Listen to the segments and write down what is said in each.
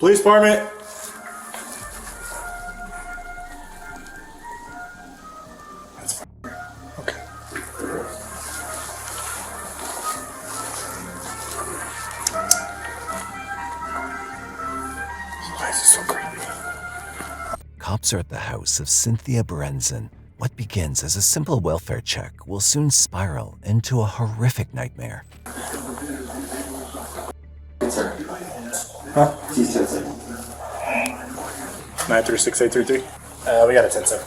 Police department. That's fine. Okay. Why is this so creepy? Cops are at the house of Cynthia Berenzon. What begins as a simple welfare check will soon spiral into a horrific nightmare. Huh? 936-833. We got a 10-7.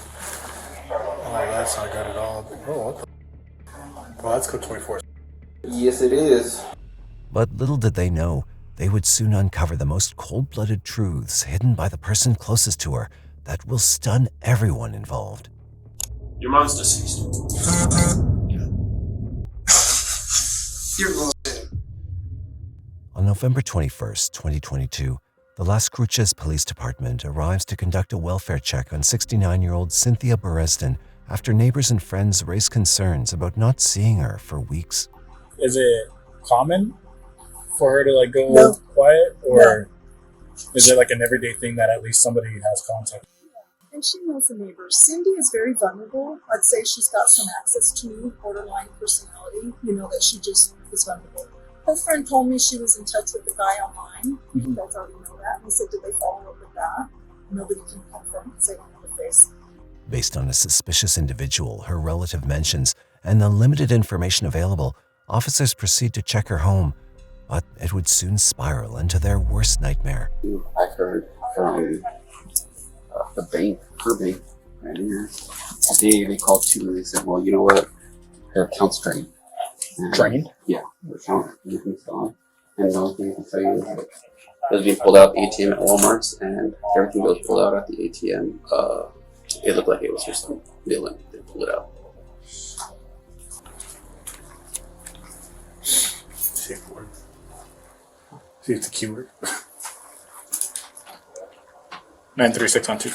Oh, that's not good at all. Oh, what the? Well, that's code 24. Yes, it is. But little did they know, they would soon uncover the most cold-blooded truths hidden by the person closest to her that will stun everyone involved. Your mom's deceased. You're bullshit. On November 21st, 2022, the Las Cruces Police Department arrives to conduct a welfare check on 69-year-old Cynthia Berenzon after neighbors and friends raised concerns about not seeing her for weeks. Is it common for her to go quiet, or is it like an everyday thing that at least somebody has contact? And she knows the neighbors. Cindy is very vulnerable. I'd say she's got some access to borderline personality, that she just is vulnerable. Her friend told me she was in touch with the guy online. You guys already know that. And I said, did they follow up with that? Nobody can confirm because they don't know the face. Based on a suspicious individual her relative mentions and the limited information available, officers proceed to check her home, but it would soon spiral into their worst nightmare. I heard from the bank, her bank, right here. They called too and they said, well, you know what? Her account's drained. Drained? Yeah, her account, everything's gone. And the only thing I can tell you is that it was being pulled out ATM at Walmart's, and everything that was pulled out at the ATM, it looked like it was just a villain. They pulled it out. Safe word. See if it's a keyword. 936 on 2.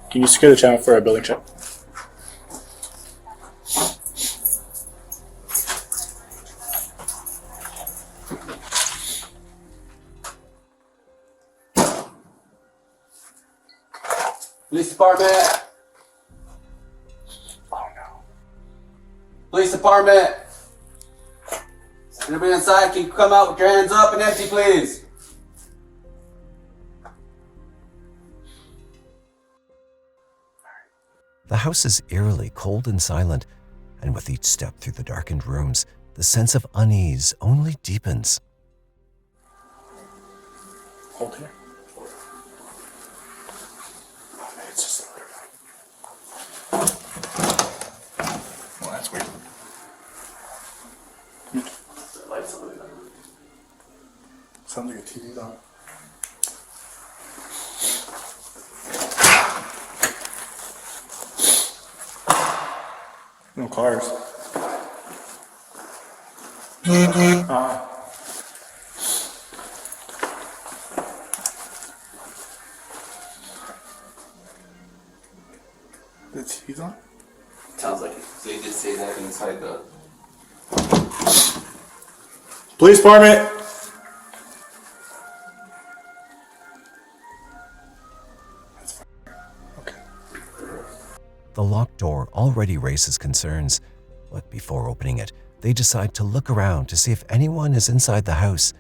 Can you secure the channel for a building check? Police department! Oh no. Police department! Anybody inside, can you come out with your hands up and empty, please? The house is eerily cold and silent, and with each step through the darkened rooms, the sense of unease only deepens. Hold here. Oh man, it's just a little. Well, that's weird. The lights on. Sounds like a TV's on. No cars. The TV's on? Sounds like it. They did say that inside the... Police department! That's fine. Okay. The locked door already raises concerns, but before opening it, they decide to look around to see if anyone is inside the house.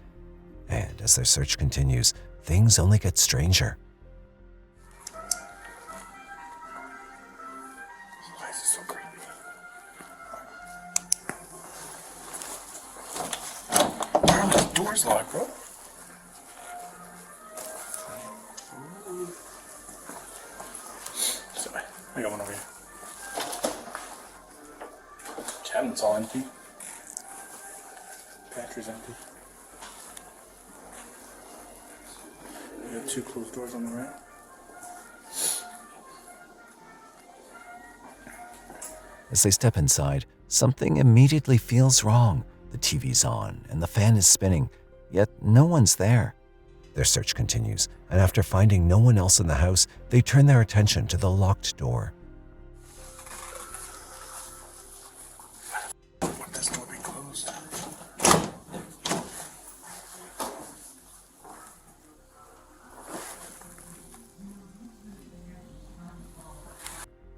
And as their search continues, things only get stranger. Why is this so creepy? Why are the doors locked, bro? Sorry, I got one over here. Cabinet's all empty. Pantry's empty. We got 2 closed doors on the right. As they step inside, something immediately feels wrong. The TV's on and the fan is spinning, yet no one's there. Their search continues, and after finding no one else in the house, they turn their attention to the locked door. Would this door be closed?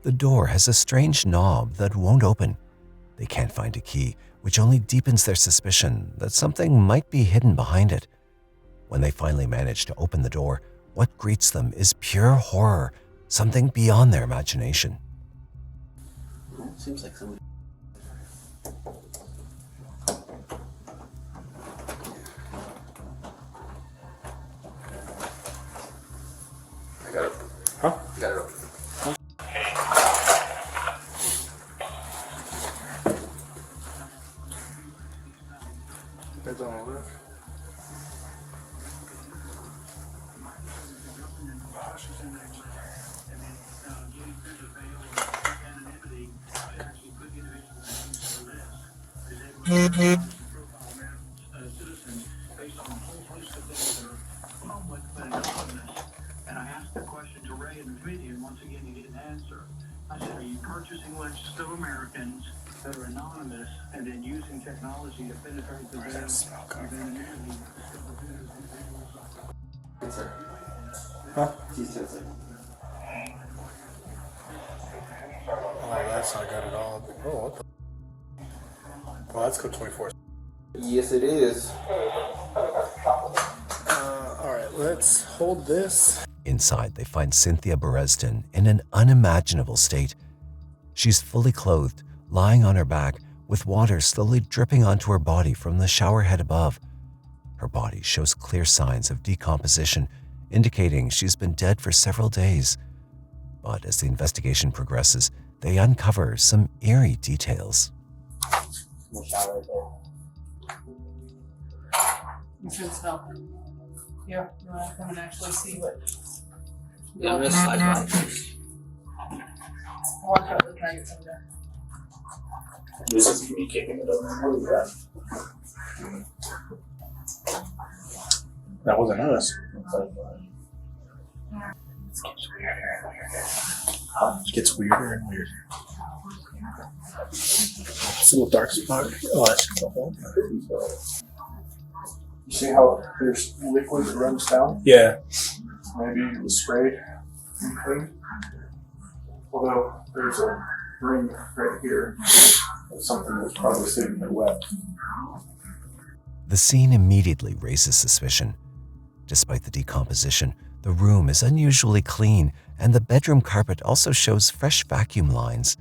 The door has a strange knob that won't open. They can't find a key, which only deepens their suspicion that something might be hidden behind it. When they finally manage to open the door, what greets them is pure horror, something beyond their imagination. Seems like somebody. I got it. Huh? I got it open. That's all over. And I asked the question to Ray in the video, and once again he didn't answer. I said, are you purchasing legends of Americans that are anonymous and then using technology to penetrate the veil of anonymity? Yes, sir. Huh? He's 10 seconds. Oh, that's not good at all. Oh, what the? Well, that's code 24. Yes, it is. Alright, let's hold this. Inside, they find Cynthia Beresden in an unimaginable state. She's fully clothed, lying on her back, with water slowly dripping onto her body from the shower head above. Her body shows clear signs of decomposition, indicating she's been dead for several days. But as the investigation progresses, they uncover some eerie details. No shower right there. You should smell. Yeah, you want to come and actually see what. Yeah, I'm gonna slide by. Watch out the night someday. This is me kicking it over. That wasn't us. It gets weirder and weirder. It's a little dark spot. Oh, that's just a hole. You see how there's liquid that runs down? Yeah. Maybe it was sprayed and cleaned. Although there's a ring right here of something that's probably sitting there wet. The scene immediately raises suspicion. Despite the decomposition, the room is unusually clean, and the bedroom carpet also shows fresh vacuum lines.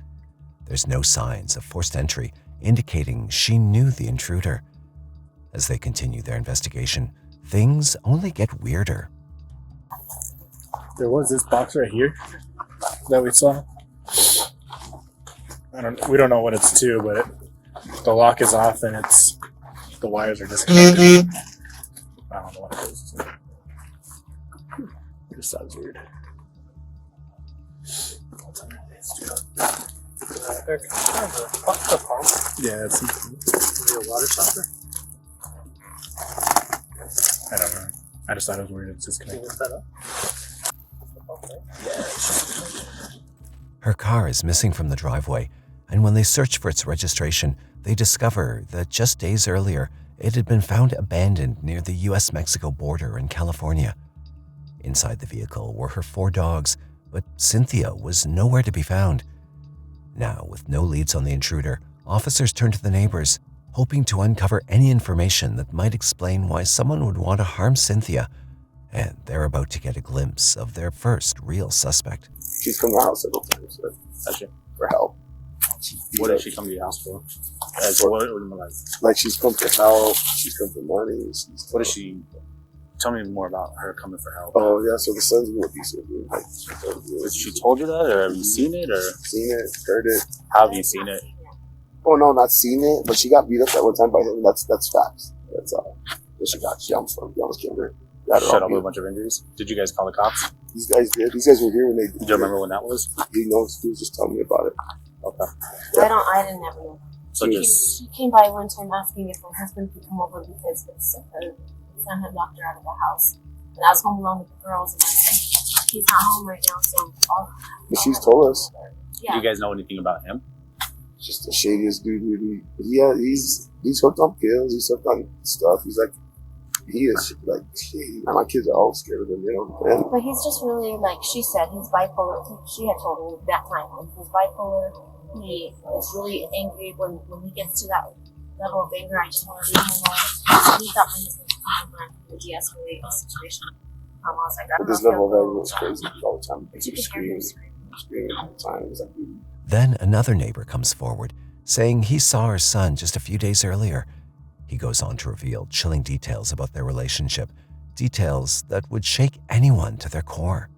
There's no signs of forced entry, indicating she knew the intruder. As they continue their investigation, things only get weirder. There was this box right here that we saw. We don't know what it's to, but the lock is off and the wires are disconnected. I don't know what it is. This sounds weird. Yeah, it's a water softener. I don't know. I just thought it was weird. It's disconnected. Her car is missing from the driveway, and when they search for its registration, they discover that just days earlier, it had been found abandoned near the US-Mexico border in California. Inside the vehicle were her 4 dogs, but Cynthia was nowhere to be found. Now, with no leads on the intruder, officers turn to the neighbors, hoping to uncover any information that might explain why someone would want to harm Cynthia, and they're about to get a glimpse of their first real suspect. She's come to the house several times for help. What did she come to your house for? Like she's come for help. She's come for money. What is she? Tell me more about her coming for help. Oh yeah, so the son's more decent. Like, She told you that, or have you seen it, or seen it, heard it. how have you seen it? Oh no, not seen it, but she got beat up that one time by him. That's facts. That's she almost killed her. Shut up with a bunch of injuries. Did you guys call the cops? These guys did. These guys were here when they did. Do you remember when that was? He knows. He was just telling me about it. Okay. I didn't never know. So She came by one time asking if my husband could come over because her son had locked her out of the house. And I was home alone with the girls, and I said, he's not home right now, so But she's told us. yeah. do you guys know anything about him? Just the shadiest dude, really. Yeah, he's hooked on pills. He's hooked on stuff. He's like he is like, my kids are all scared of him, you know. And But he's just really, like she said, he's bipolar. She had told me that time, like, he's bipolar. He is really angry when he gets to that level of anger. I just want to leave him alone. So he thought my husband was coming around to de-escalate the situation. I was like, I don't know. this level of anger was crazy all the time. Like, You he could hear him screaming all the time. It was like, Then another neighbor comes forward, saying he saw her son just a few days earlier. He goes on to reveal chilling details about their relationship, details that would shake anyone to their core.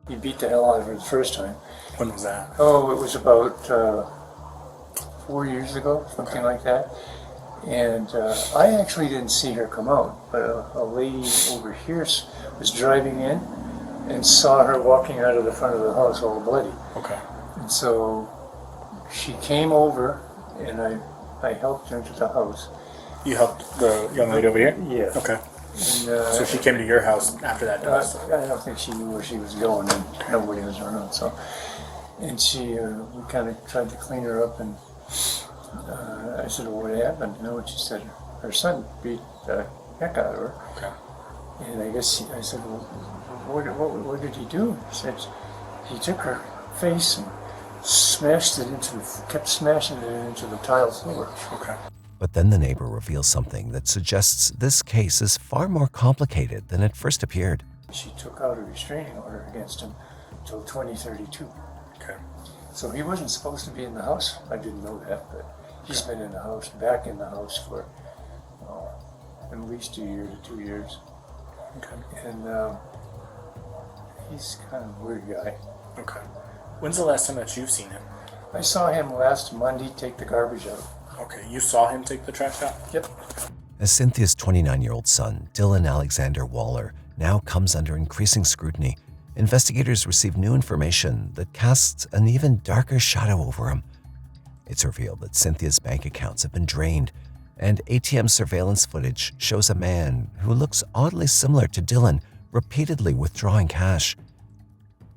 He beat the hell out of her the first time. When was that? Oh, it was about 4 years ago, something like that. And I actually didn't see her come out, but a lady over here was driving in and saw her walking out of the front of the house all bloody. Okay. And so she came over, and I helped her into the house. You helped the young lady over here? Yeah. Okay. And, So she came to your house after that. I don't think she knew where she was going, and nobody was around. So, and we kind of tried to clean her up, and I said, "Well, what happened?" You know, and she said her son beat the heck out of her. Okay. And I said, "Well, what did he do?" He said, "He took her face and kept smashing it into the tile floor." Okay. But then the neighbor reveals something that suggests this case is far more complicated than it first appeared. She took out a restraining order against him until 2032. Okay. So he wasn't supposed to be in the house. I didn't know that, but he's been in the house, back in the house for at least 2 years or 2 years. Okay. And he's kind of a weird guy. Okay. When's the last time that you've seen him? I saw him last Monday take the garbage out. Okay, you saw him take the trash out? Yep. As Cynthia's 29-year-old son, Dylan Alexander Waller, now comes under increasing scrutiny, investigators receive new information that casts an even darker shadow over him. It's revealed that Cynthia's bank accounts have been drained, and ATM surveillance footage shows a man who looks oddly similar to Dylan repeatedly withdrawing cash.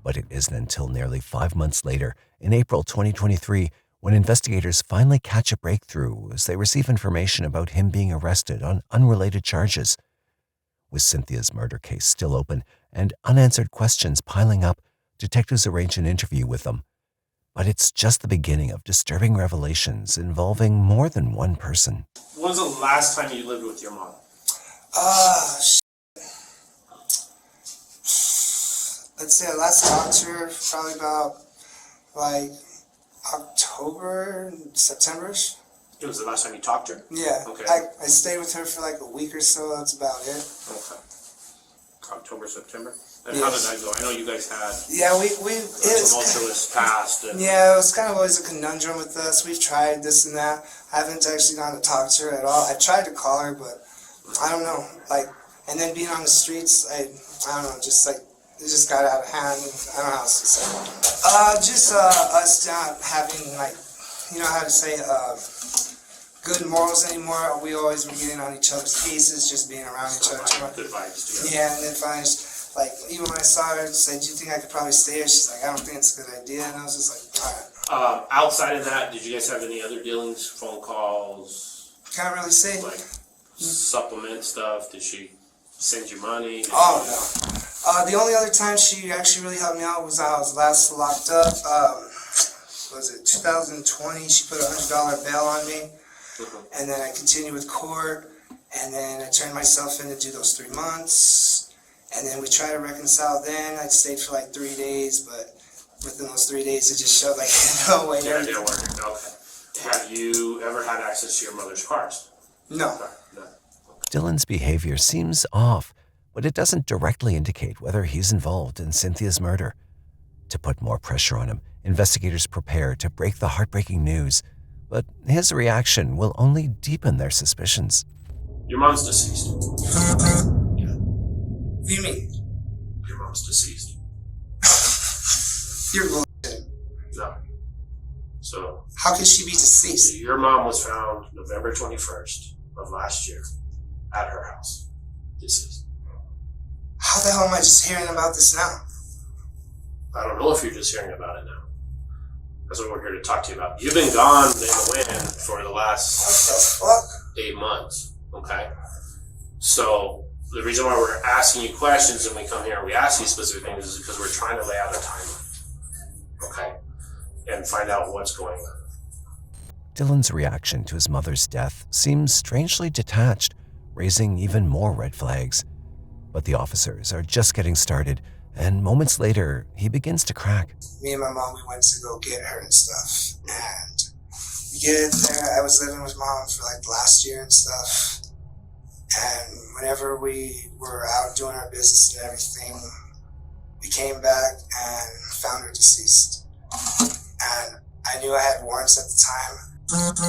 But it isn't until nearly 5 months later, in April 2023, when investigators finally catch a breakthrough as they receive information about him being arrested on unrelated charges. With Cynthia's murder case still open and unanswered questions piling up, detectives arrange an interview with them. But it's just the beginning of disturbing revelations involving more than one person. When was the last time you lived with your mom? Let's say I last talked to her probably about like October, September-ish. It was the last time you talked to her? Yeah. Okay. I stayed with her for like a week or so. That's about it. Okay. October, September? And Yes. how did that go? I know you guys had Yeah, a tumultuous past. And yeah, it was kind of always a conundrum with us. We've tried this and that. I haven't actually gone to talk to her at all. I tried to call her, but I don't know. Like, and then being on the streets, I don't know, just like, it just got out of hand. I don't know how else to say. Just us not having, like, you know how to say, good morals anymore. We always were getting on each other's cases, just being around each other too much. good vibes together. Yeah, and then finally, like, even when I saw her, I said, "Do you think I could probably stay here?" She's like, "I don't think it's a good idea." And I was just like, "All right." Outside of that, did you guys have any other dealings, phone calls, Can't really say. like supplement stuff? Did she send you money? Oh, no. The only other time she actually really helped me out was I was last locked up. Was it 2020? She put a $100 bail on me. And then I continued with court. And then I turned myself in to do those 3 months. And then we tried to reconcile then. I stayed for like 3 days, but within those 3 days it just showed like no way. Yeah, it didn't work. Okay. Have you ever had access to your mother's cars? No. No. Dylan's behavior seems off, but it doesn't directly indicate whether he's involved in Cynthia's murder. To put more pressure on him, investigators prepare to break the heartbreaking news, but his reaction will only deepen their suspicions. Your mom's deceased. What do you mean? Your mom's deceased. You're bullshit. No. So, How could she be deceased? your mom was found November 21st of last year at her house. Deceased. How the hell am I just hearing about this now? I don't know if you're just hearing about it now. That's what we're here to talk to you about. You've been gone in the wind for the last What the fuck? 8 months, okay? So the reason why we're asking you questions and we come here and we ask you specific things is because we're trying to lay out a timeline, okay, and find out what's going on. Dylan's reaction to his mother's death seems strangely detached, raising even more red flags. But the officers are just getting started, and moments later, he begins to crack. Me and my mom, we went to go get her and stuff, and we get there. I was living with mom for like last year and stuff, and whenever we were out doing our business and everything, we came back and found her deceased. And I knew I had warrants at the time,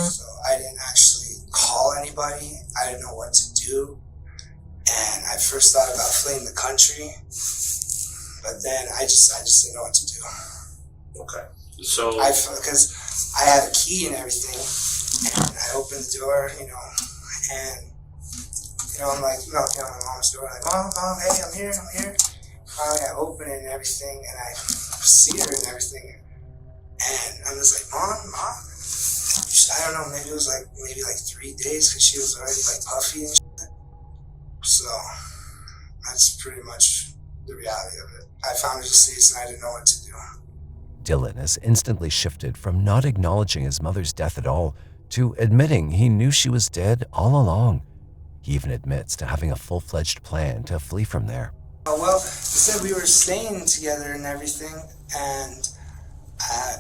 so I didn't actually call anybody. I didn't know what to do. And I first thought about fleeing the country, but then I just didn't know what to do. Okay. So because I had a key and everything, and I opened the door, and I'm like knocking on my mom's door, like, Mom, hey, I'm here. Finally, I open it and everything, and I see her and everything, and I'm just like, Mom. I don't know, maybe it was like 3 days because she was already like puffy and shit. So that's pretty much the reality of it. I found her deceased and I didn't know what to do. Dylan has instantly shifted from not acknowledging his mother's death at all to admitting he knew she was dead all along. He even admits to having a full-fledged plan to flee from there. Well, they said we were staying together and everything, and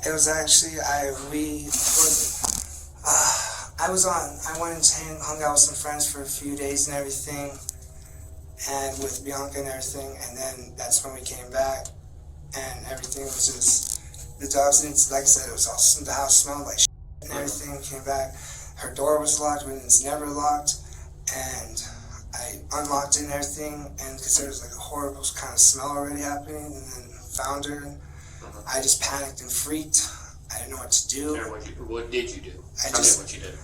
it was actually, I went and hung out with some friends for a few days and everything, and with Bianca and everything, and then that's when we came back, and everything was just, the dogs didn't, like I said, it was all, the house smelled like shit and everything. Came back, her door was locked when it's never locked, and I unlocked it and everything, and because there was like a horrible kind of smell already happening, and then found her, and I just panicked and freaked. I didn't know what to do. What did you do? Tell me what you did.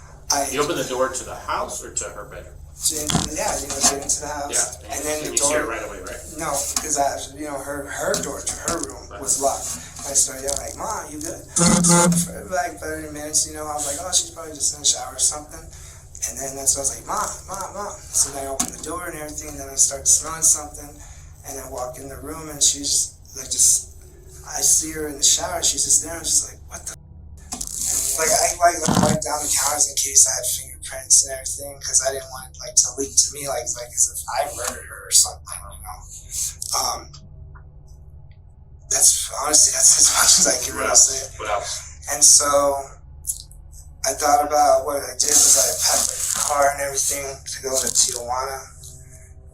You opened the door to the house or to her bedroom? Get into the house. Yeah, and then the you door. see her right away, right? No, because her door to her room was locked. I started yelling like, Mom, you good? For like 30 minutes, I was like, oh, she's probably just in the shower or something. And then that's when I was like, Mom. So then I opened the door and everything, and then I started smelling something, and I walk in the room, and she's like, I see her in the shower, she's just there, I'm just like, what the Like, I wiped down the counters in case I had fingerprints and everything, because I didn't want it, to leak to me, like as if I murdered her or something, That's as much as I can really say. What else? And so, I thought about what I did was I packed my car and everything to go to Tijuana,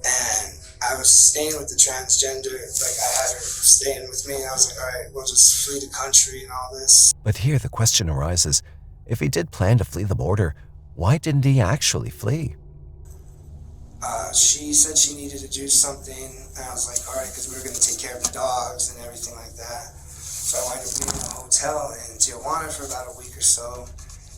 and I was staying with the transgender, I had her staying with me, and I was like, all right, we'll just flee the country and all this. But here the question arises, if he did plan to flee the border, why didn't he actually flee? She said she needed to do something, and I was like, all right, because we were going to take care of the dogs and everything like that. So I wound up being in a hotel in Tijuana for about a week or so,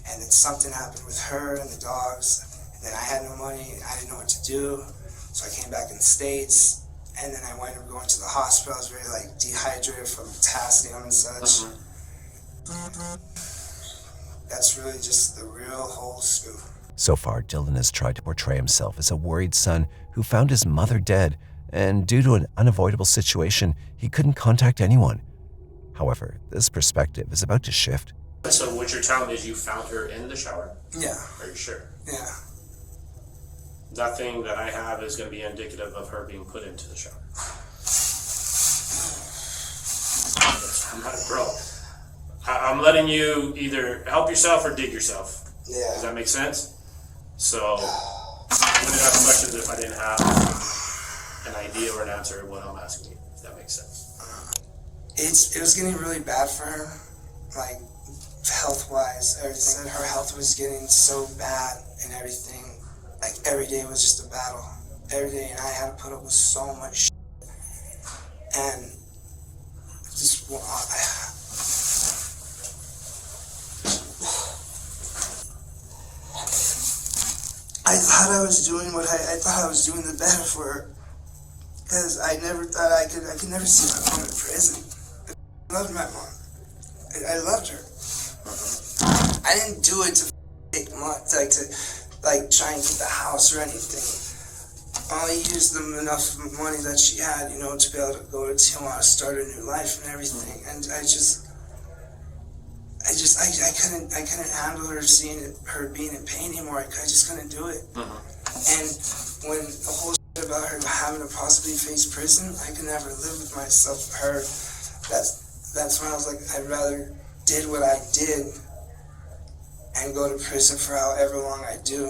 and then something happened with her and the dogs, and then I had no money, I didn't know what to do. So I came back in the States, and then I wound up going to the hospital. I was very dehydrated from potassium and such. That's really just the real whole scoop. So far, Dylan has tried to portray himself as a worried son who found his mother dead, and due to an unavoidable situation, he couldn't contact anyone. However, this perspective is about to shift. So what you're telling me is you found her in the shower? Yeah. Are you sure? Yeah. Nothing that I have is going to be indicative of her being put into the shower. I'm not a pro. I'm letting you either help yourself or dig yourself. Yeah. Does that make sense? So I wouldn't ask questions if I didn't have an idea or an answer of what I'm asking you, if that makes sense. It was getting really bad for her, health-wise. Everything. Her health was getting so bad and everything. Every day was just a battle. Every day, and I had to put up with so much shit. And just, I thought I was doing what I thought I was doing the better for her. Because I never thought I could never see my mom in prison. I loved my mom. I loved her. I didn't do it to take money, to try and get the house or anything. only used them enough money that she had, you know, to be able to go to Tijuana, start a new life and everything. And I couldn't handle her her being in pain anymore. I just couldn't do it. And when the whole shit about her having to possibly face prison, I could never live with myself. That's when I was like, I'd rather did what I did and go to prison for however long I do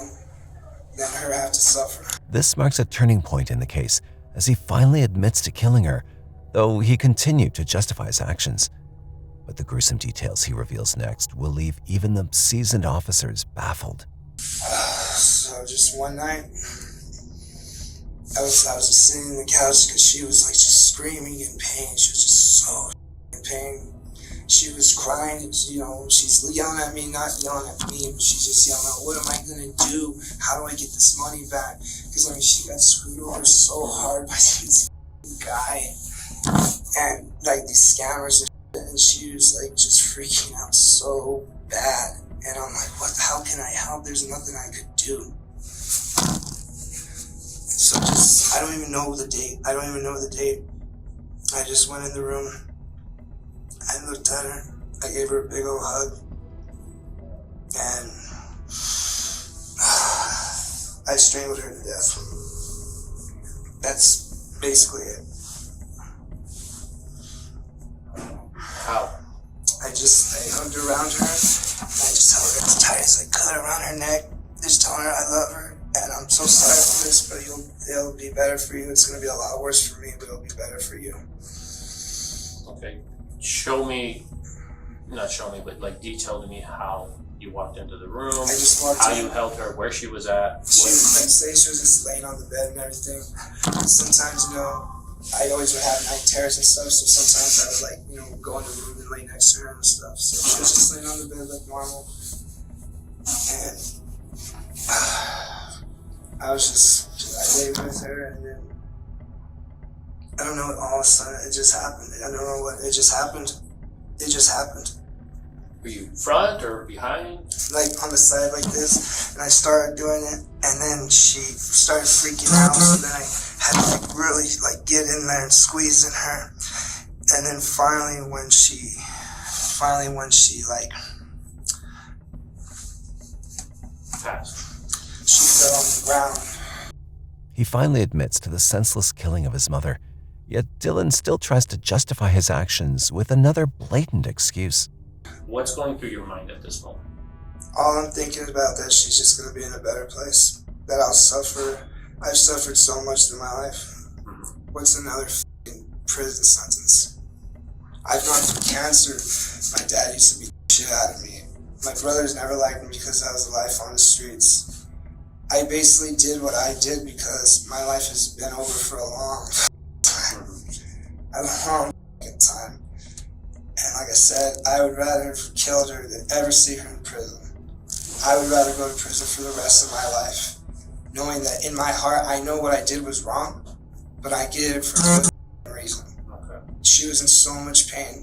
than her have to suffer. This marks a turning point in the case as he finally admits to killing her, though he continued to justify his actions. But the gruesome details he reveals next will leave even the seasoned officers baffled. So just one night, I was just sitting on the couch because she was like just screaming in pain. She was just so in pain. She was crying, you know, she's yelling at me, not yelling at me, but she's just yelling out, what am I gonna do? How do I get this money back? Because I mean, she got screwed over so hard by this guy and like these scammers and she was like just freaking out so bad. And I'm like, how can I help? There's nothing I could do. So I don't even know the date. I just went in the room. I looked at her, I gave her a big old hug, and I strangled her to death. That's basically it. How? I hugged around her, and I just held her as tight as I could around her neck, just telling her I love her, and I'm so sorry for this, but it'll be better for you. It's gonna be a lot worse for me, but it'll be better for you. Okay. But like detail to me how you walked into the room, I just walked how in. you held her, where she was at. She was just laying on the bed and everything. Sometimes, you know, I always would have night terrors and stuff, so sometimes I would like, you know, go in the room and lay next to her and stuff. So she was just laying on the bed like normal. And I laid with her and then I don't know, all of a sudden it just happened. I don't know what, it just happened. Were you front or behind? Like on the side like this, and I started doing it, and then she started freaking out, so then I had to like really like get in there and squeeze in her, and then finally when she like passed, she fell on the ground. He finally admits to the senseless killing of his mother, yet Dylan still tries to justify his actions with another blatant excuse. What's going through your mind at this moment? All I'm thinking about that she's just gonna be in a better place. That I'll suffer. I've suffered so much in my life. What's another prison sentence? I've gone through cancer. My dad used to beat the shit out of me. My brothers never liked me because I was a life on the streets. I basically did what I did because my life has been over for a long time. A long time. And like I said, I would rather have killed her than ever see her in prison. I would rather go to prison for the rest of my life, knowing that in my heart, I know what I did was wrong, but I did it for a reason. Okay. She was in so much pain.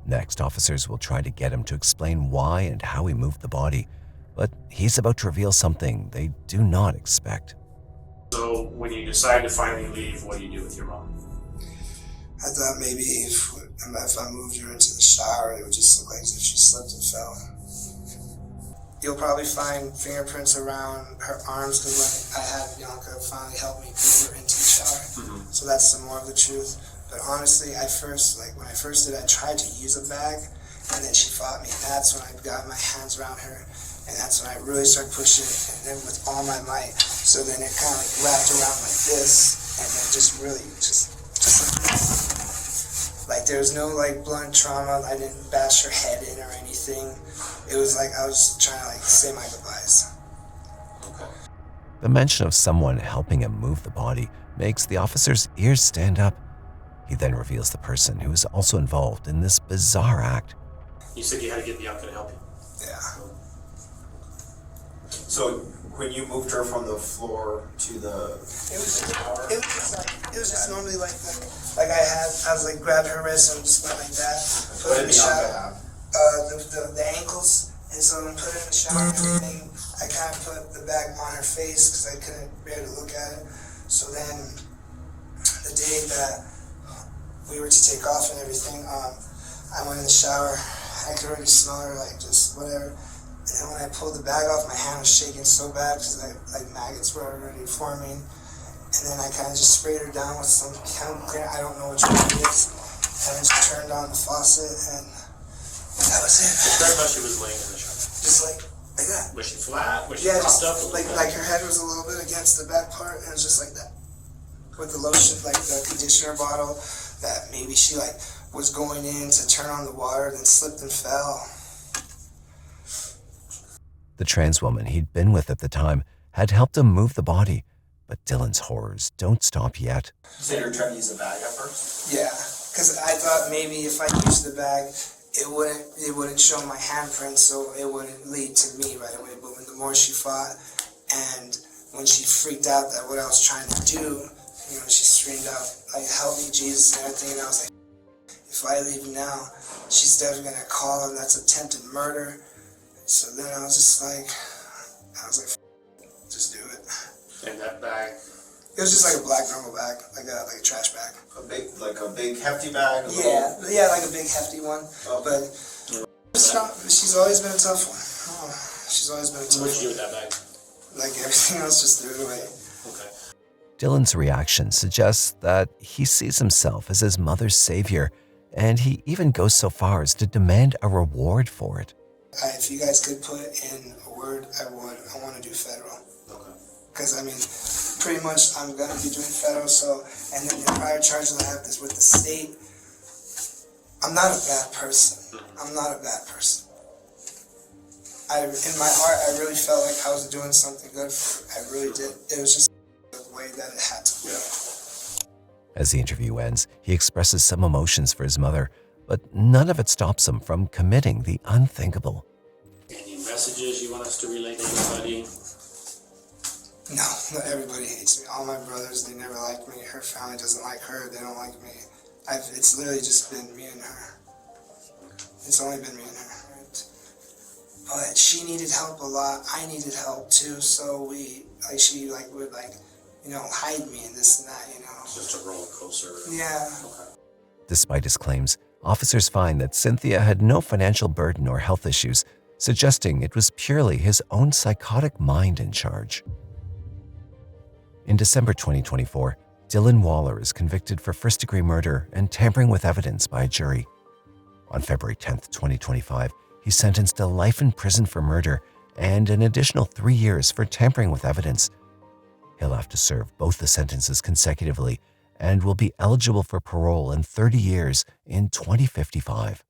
Next, officers will try to get him to explain why and how he moved the body, but he's about to reveal something they do not expect. So when you decide to finally leave, what do you do with your mom? I thought maybe if I moved her into the shower, it would just look like as if she slipped and fell. You'll probably find fingerprints around her arms because I had Bianca finally help me move her into the shower. So that's some more of the truth. But honestly, when I first did, I tried to use a bag, and then she fought me. And that's when I got my hands around her, and that's when I really started pushing it, and then with all my might. So then it kind of like wrapped around like this, and then just really like there was no like blunt trauma. I didn't bash her head in or anything. It was like I was trying to like say my goodbyes. Okay. The mention of someone helping him move the body makes the officer's ears stand up. He then reveals the person who is also involved in this bizarre act. You said you had to get Bianca to help you. Yeah. So when you moved her from the floor to the It was just normally like I was like grabbed her wrist and just went like that. Put her in the shower. The ankles, and so then put her in the shower and everything. I kind of put the bag on her face because I couldn't bear to look at it. So then, the day that we were to take off and everything, I went in the shower. I could already smell her, like, just whatever. And then when I pulled the bag off, my hand was shaking so bad because like maggots were already forming. And then I kind of just sprayed her down with some chemical cleaner. I don't know which one it is. And then just turned on the faucet, and that was it. Describe how she was laying in the shower. Just like that. Was she flat? Was she Yeah, propped just up? like her head was a little bit against the back part, and it was just like that. With the lotion, like the conditioner bottle, that maybe she like was going in to turn on the water, then slipped and fell. The trans woman he'd been with at the time had helped him move the body, but Dylan's horrors don't stop yet. You said you were trying to use the bag at first? Yeah, because I thought maybe if I used the bag, it wouldn't show my handprint, so it wouldn't lead to me right away. But the more she fought, and when she freaked out that what I was trying to do, you know, she screamed out like, "Help me, Jesus," and everything. And I was like, if I leave now, she's definitely gonna call him. That's attempted murder. So then I was like, just do it. And that bag? It was just like a black normal bag, like a trash bag. A big hefty bag? Yeah, like a big hefty one. Oh. But she's always been a tough one. Oh, she's always been a tough one. What did you do with that bag? Like everything else, just threw it away. Okay. Dylan's reaction suggests that he sees himself as his mother's savior, and he even goes so far as to demand a reward for it. If you guys could put in a word, I would. I want to do federal. Okay. Because, I mean, pretty much I'm going to be doing federal, so, and then the prior charges I have is with the state. I'm not a bad person. I'm not a bad person. In my heart, I really felt like I was doing something good for her. I really did. It was just the way that it had to be. As the interview ends, he expresses some emotions for his mother, but none of it stops him from committing the unthinkable. Any messages you want us to relay to anybody? No, not everybody hates me. All my brothers, they never liked me. Her family doesn't like her. They don't like me. It's literally just been me and her. It's only been me and her. Right? But she needed help a lot. I needed help too. So she would hide me and this and that, you know. Just a roller coaster. Yeah. Okay. Despite his claims, officers find that Cynthia had no financial burden or health issues, suggesting it was purely his own psychotic mind in charge. In December 2024, Dylan Waller is convicted for first-degree murder and tampering with evidence by a jury. On February 10, 2025, he's sentenced to life in prison for murder and an additional 3 years for tampering with evidence. He'll have to serve both the sentences consecutively and will be eligible for parole in 30 years in 2055.